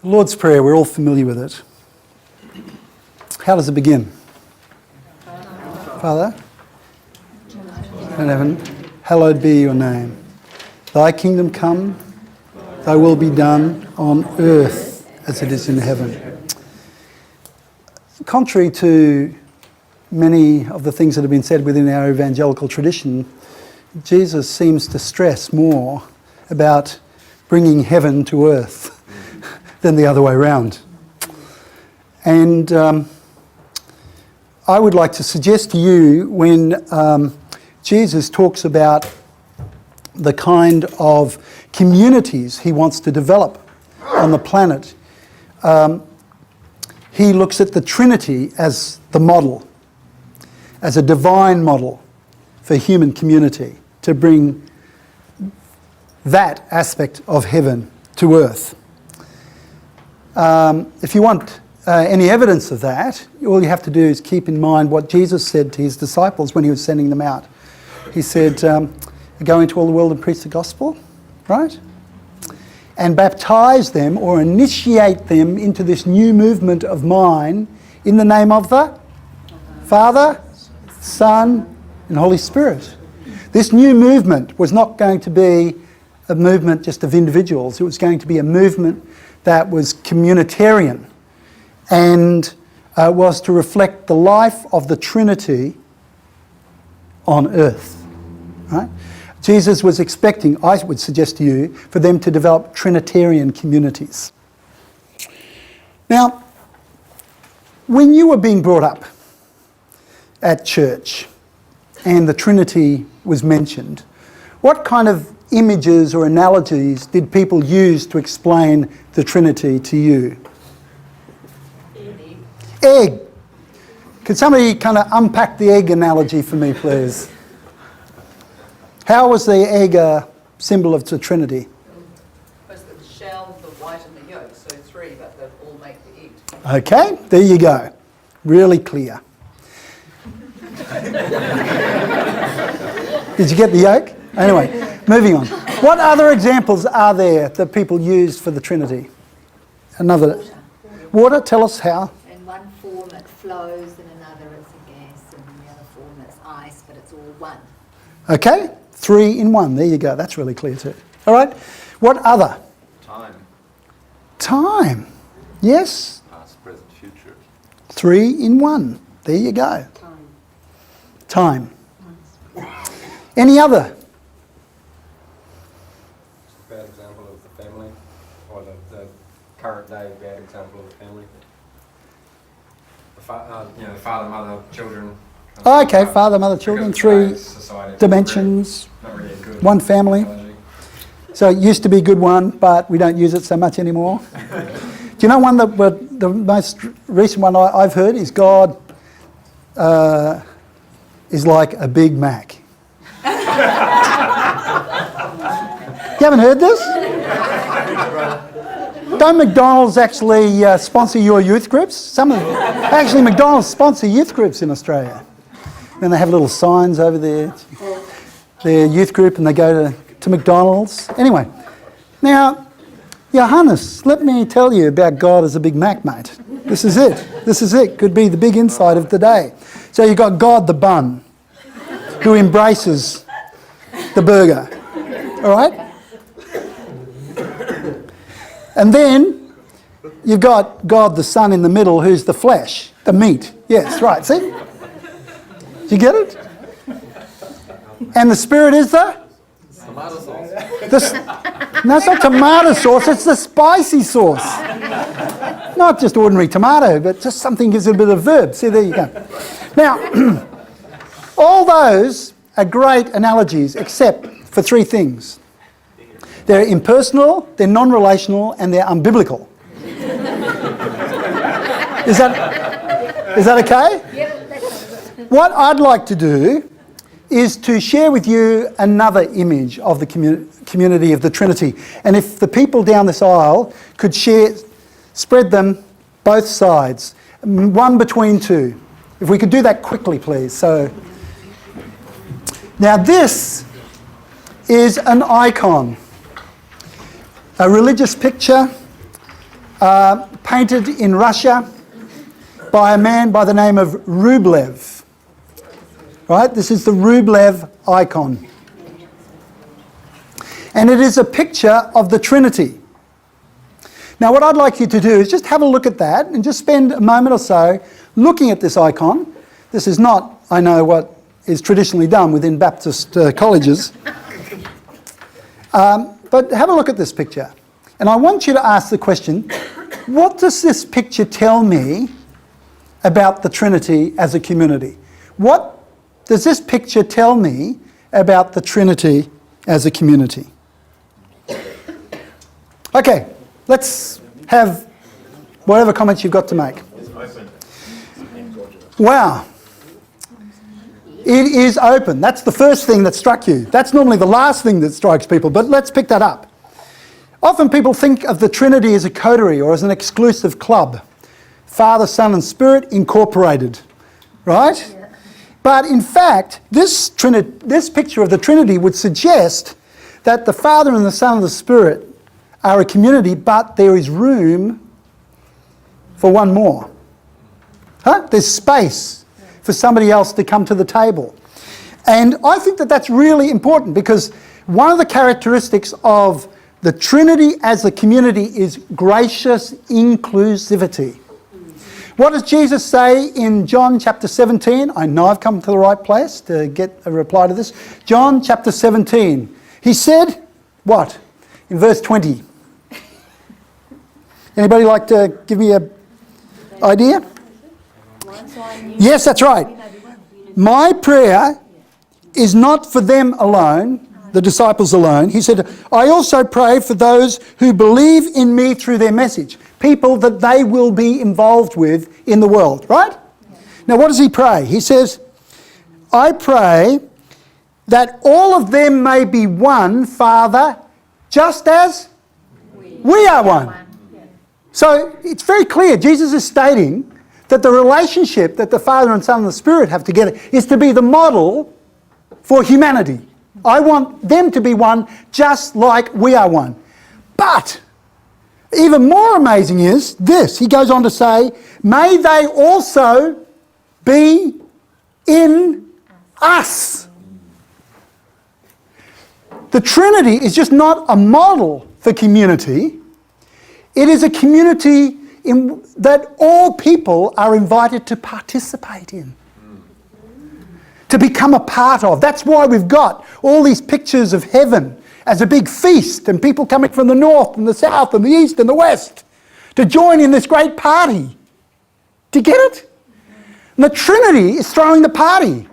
The Lord's Prayer, we're all familiar with it. How does it begin? Father, in heaven, hallowed be your name. Thy kingdom come, thy will be done on earth as it is in heaven. Contrary to many of the things that have been said within our evangelical tradition, Jesus seems to stress more about bringing heaven to earth than the other way around. And I would like to suggest to you when Jesus talks about the kind of communities he wants to develop on the planet, he looks at the Trinity as the model, as a divine model for human community to bring that aspect of heaven to earth. If you want any evidence of that, all you have to do is keep in mind what Jesus said to his disciples when he was sending them out. He said, go into all the world and preach the gospel, right? And baptise them or initiate them into this new movement of mine in the name of the Father, Son, and Holy Spirit. This new movement was not going to be a movement just of individuals. It was going to be a movement that was communitarian and was to reflect the life of the Trinity on earth. Right? Jesus was expecting, I would suggest to you, for them to develop Trinitarian communities. Now, when you were being brought up at church and the Trinity was mentioned, what kind of images or analogies did people use to explain the Trinity to you? Egg. Could somebody kind of unpack the egg analogy for me, please? How was the egg a symbol of the Trinity? Because the shell, the white and the yolk, so three, but they all make the egg. Okay, there you go. Really clear. Did you get the yolk? Anyway, moving on. What other examples are there that people used for the Trinity? Another. Water, tell us how. In one form it flows, in another it's a gas, and in the other form it's ice, but it's all one. Okay, 3 in 1. There you go. That's really clear too. All right. What other? Time. Time. Yes. Past, present, future. 3 in 1. There you go. Time. Any other? Bad example of the family, or the current day bad example of the family. The father, mother, children. Oh, okay, father, mother, children, 3 dimensions, Not really a good 1 family. analogy. So it used to be a good one, but we don't use it so much anymore. Do you know one that the most recent one I've heard is God is like a Big Mac. You haven't heard this? Don't McDonald's actually sponsor your youth groups? Actually, McDonald's sponsor youth groups in Australia. Then they have little signs over their youth group and they go to McDonald's. Anyway, now, Johannes, let me tell you about God as a Big Mac, mate. This is it. This is it. Could be the big insight of the day. So you've got God the bun, who embraces the burger. All right? And then you've got God the Son in the middle, who's the flesh, the meat. Yes, right. See? Do you get it? And the Spirit is the? Tomato sauce. No, it's not tomato sauce, it's the spicy sauce. Not just ordinary tomato, but just something gives it a bit of verb. See, there you go. Now, all those are great analogies, except for 3 things. They're impersonal, they're non-relational, and they're unbiblical. Is that okay? What I'd like to do is to share with you another image of the community of the Trinity. And if the people down this aisle could spread them both sides, 1 between 2. If we could do that quickly, please. So, now this is an icon, a religious picture painted in Russia by a man by the name of Rublev. Right? This is the Rublev icon. And it is a picture of the Trinity. Now what I'd like you to do is just have a look at that and just spend a moment or so looking at this icon. This is not, I know, what is traditionally done within Baptist colleges. But have a look at this picture. And I want you to ask the question, what does this picture tell me about the Trinity as a community? What does this picture tell me about the Trinity as a community? Okay, let's have whatever comments you've got to make. Wow. It is open. That's the first thing that struck you. That's normally the last thing that strikes people, but let's pick that up. Often people think of the Trinity as a coterie or as an exclusive club. Father, Son and Spirit incorporated, right? Yeah. But in fact, this picture of the Trinity would suggest that the Father and the Son and the Spirit are a community, but there is room for one more. There's space for somebody else to come to the table. And I think that that's really important because one of the characteristics of the Trinity as a community is gracious inclusivity. What does Jesus say in John chapter 17? I know I've come to the right place to get a reply to this. John chapter 17. He said, what? In verse 20. Anybody like to give me an idea? Yes, that's right. My prayer is not for them alone, the disciples alone. He said, I also pray for those who believe in me through their message. People that they will be involved with in the world, right? Now what does he pray? He says, I pray that all of them may be one, Father, just as we are one. So it's very clear. Jesus is stating that the relationship that the Father and Son and the Spirit have together is to be the model for humanity. I want them to be one just like we are one. But even more amazing is this. He goes on to say, may they also be in us. The Trinity is just not a model for community. It is a community that all people are invited to participate in, to become a part of. That's why we've got all these pictures of heaven as a big feast and people coming from the north and the south and the east and the west to join in this great party. Do you get it? And the Trinity is throwing the party.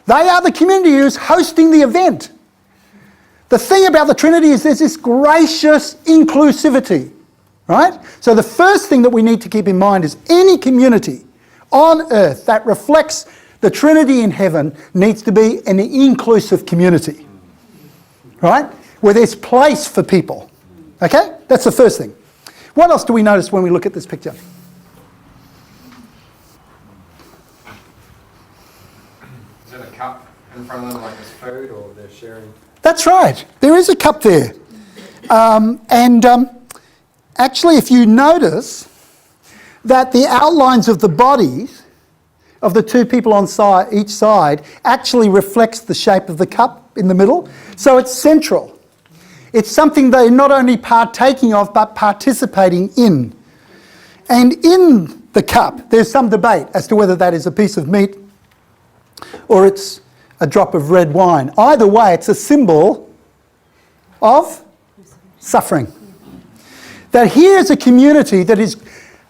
They are the community who's hosting the event. The thing about the Trinity is there's this gracious inclusivity. Right? So the first thing that we need to keep in mind is any community on earth that reflects the Trinity in heaven needs to be an inclusive community. Right? Where there's place for people. Okay? That's the first thing. What else do we notice when we look at this picture? Is there a cup in front of them like it's food or they're sharing? That's right. There is a cup there. Actually, if you notice that the outlines of the bodies of the two people on each side actually reflects the shape of the cup in the middle. So it's central. It's something they're not only partaking of, but participating in. And in the cup, there's some debate as to whether that is a piece of meat or it's a drop of red wine. Either way, it's a symbol of suffering. That here's a community that is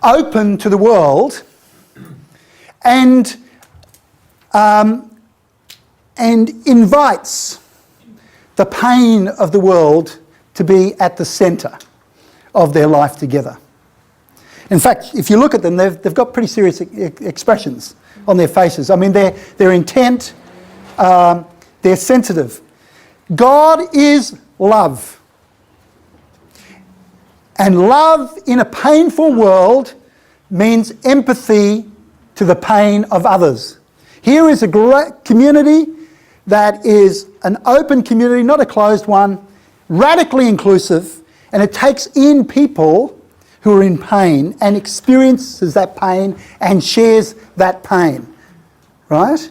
open to the world and invites the pain of the world to be at the centre of their life together. In fact, if you look at them, they've got pretty serious expressions on their faces. I mean, they're intent, they're sensitive. God is love. And love in a painful world means empathy to the pain of others. Here is a great community that is an open community, not a closed one, radically inclusive, and it takes in people who are in pain and experiences that pain and shares that pain, right?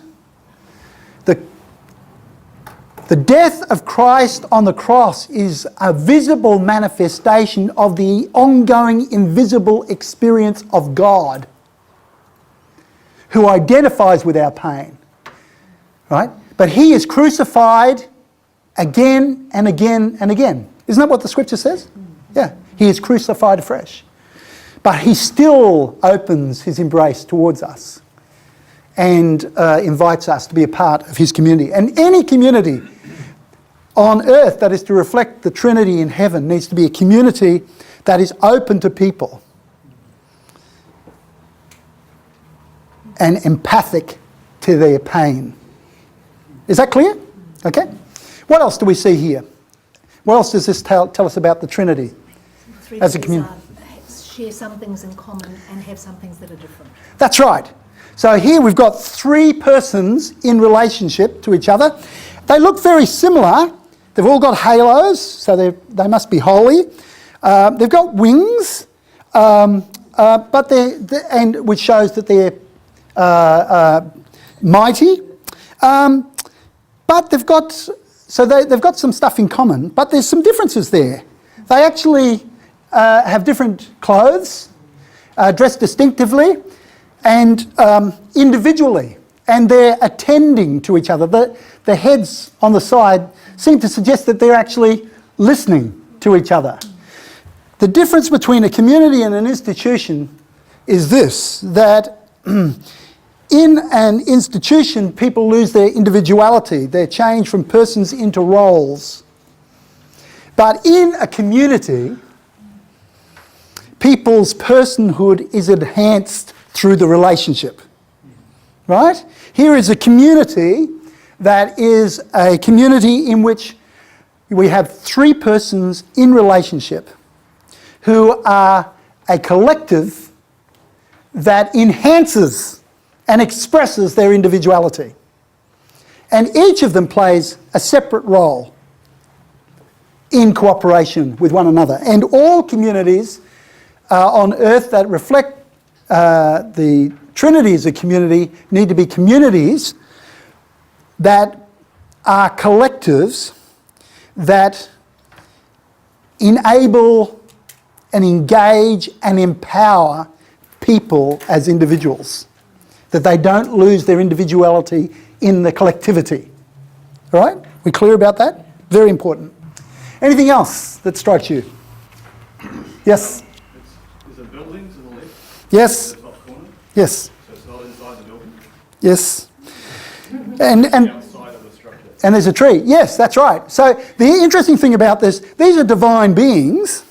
The death of Christ on the cross is a visible manifestation of the ongoing invisible experience of God, who identifies with our pain, right? But he is crucified again and again and again. Isn't that what the scripture says? Yeah, he is crucified afresh. But he still opens his embrace towards us and invites us to be a part of his community. And any community on earth that is to reflect the Trinity in heaven needs to be a community that is open to people and empathic to their pain. Is that clear? Okay. What else do we see here? What else does this tell us about the Trinity as a community? Share some things in common and have some things that are different. That's right. So here we've got three persons in relationship to each other. They look very similar. They've all got halos, so they must be holy. They've got wings, but which shows that they're mighty. But they've got some stuff in common, but there's some differences there. They actually have different clothes, dressed distinctively and individually, and they're attending to each other. The heads on the side seem to suggest that they're actually listening to each other. The difference between a community and an institution is this, that in an institution, people lose their individuality. They're changed from persons into roles. But in a community, people's personhood is enhanced through the relationship. Right? Here is a community that is a community in which we have three persons in relationship who are a collective that enhances and expresses their individuality. And each of them plays a separate role in cooperation with one another. And all communities on earth that reflect the Trinity as a community need to be communities that are collectives that enable and engage and empower people as individuals, that they don't lose their individuality in the collectivity. All right? We clear about that? Very important. Anything else that strikes you? Yes? Is it buildings in the left? Yes? It's not cornered, Yes? so it's not inside the building? Yes? And Outside of the structure. And there's a tree. Yes, that's right. So the interesting thing about this, these are divine beings,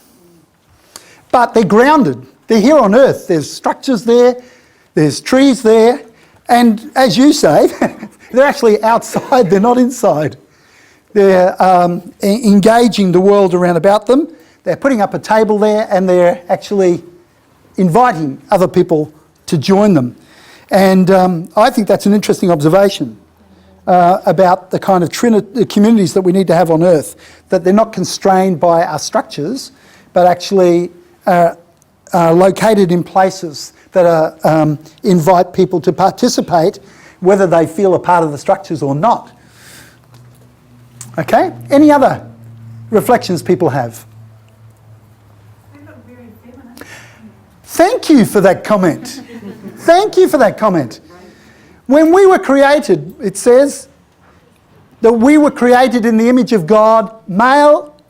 but they're grounded. They're here on earth. There's structures there, there's trees there, and as you say, they're actually outside, they're not inside. They're engaging the world around about them. They're putting up a table there, and they're actually inviting other people to join them. And I think that's an interesting observation about the kind of communities that we need to have on earth, that they're not constrained by our structures, but actually located in places that invite people to participate, whether they feel a part of the structures or not. Okay? Any other reflections people have? They look very feminine. Thank you for that comment. Thank you for that comment. When we were created, it says that we were created in the image of God, male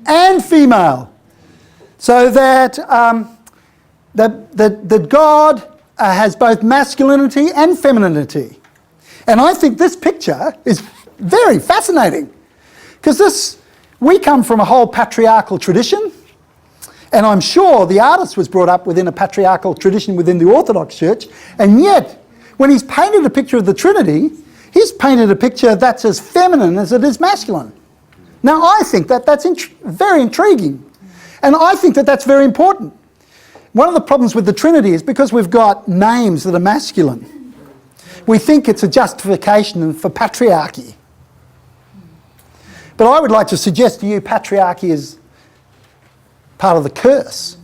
and female. So that that God has both masculinity and femininity. And I think this picture is very fascinating, because we come from a whole patriarchal tradition, and I'm sure the artist was brought up within a patriarchal tradition within the Orthodox Church, and yet when he's painted a picture of the Trinity, he's painted a picture that's as feminine as it is masculine. Now I think that's very intriguing, and I think that's very important. One of the problems with the Trinity is because we've got names that are masculine, we think it's a justification for patriarchy. But I would like to suggest to you patriarchy is part of the curse.